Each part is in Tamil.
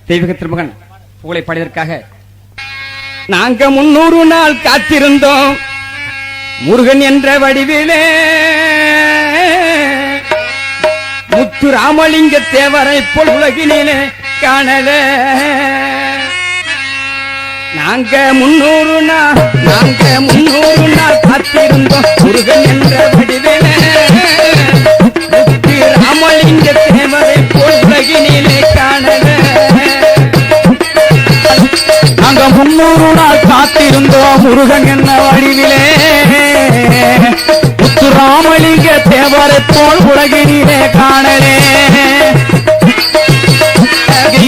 தெய்வீக திருமகன் புகழை பாடியதற்காக நாங்க 300 நாள் காத்திருந்தோம் முருகன் என்ற வடிவிலே முத்து ராமலிங்க தேவரை போல் உலகினிலே காணல நாங்க 300 நாள் காத்திருந்தோம் முருகன் என்ற வடிவிலே முத்து ராமலிங்க தேவரை போல் உலகினிலே காணல நாங்க 300 நாள் காத்திருந்தோம் முருகன் என்ன வடிவிலே முத்து ராமலிங்க தேவரை போல் உலகினிலே காணலே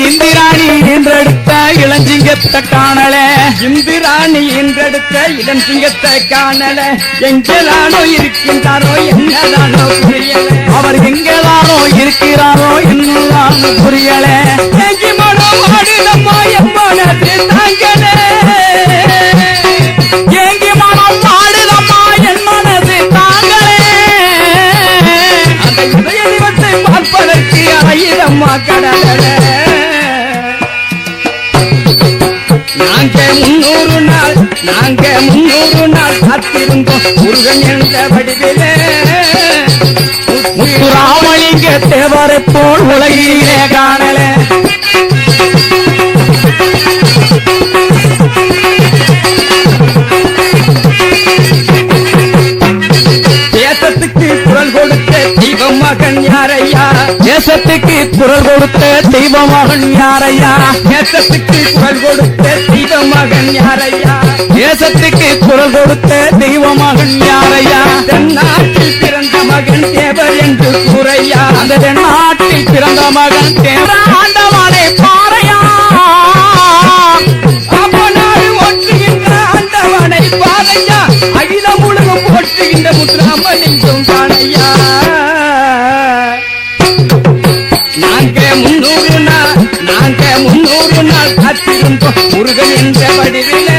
இந்திராணி என்றெடுத்த இளஞ்சிங்கத்தை காணல இந்திராணி என்றெடுத்த இளஞ்சிங்கத்தை காணல எங்கேதானோ இருக்கின்றாரோ என்னதானோ புரியல அவர் எங்கேதானோ இருக்கிறாரோ என்னதான் புரியல எங்கி மனம் ஆடுதம்மா எம்மனது தாங்கலே ஏங்கி மனம் ஆடுதம்மா என் மனது தாங்களே அந்த இதய நிவத்தை பார்ப்பதற்கு ஆயிரம்மா கடல நாங்க 300 நாள் காத்திருந்தோம் முருகன் என்ற வடிவிலே முத்து ராமலிங்க தேவரை போல் உலகிலே காணல தேசத்துக்கு குரல் கொடுத்த தெய்வ மகன் யாரையா தேசத்துக்கு குரல் கொடுத்த தெய்வ மகன் யாரையா தேசத்துக்கு குரல் கொடுத்த தெய்வ மகன் யாரையா தேசத்துக்கு குரல் கொடுத்த தெய்வ மகன் யாரையா தென்னாட்டில் பிறந்த மகன் தேவர் என்று கூறையா அந்த நாட்டில் பிறந்த மகன் தேவர் ஆண்டவனை பாறையா அப்பனாடு ஒற்றுகின்ற ஆண்டவனை பாறையா அகிலம் முழுவதும் போற்றுகின்ற முத்துராமலிங்கம் காணையா நாங்க 300 நாள் காத்திருந்தோம் முருகன் என்ற வடிவிலே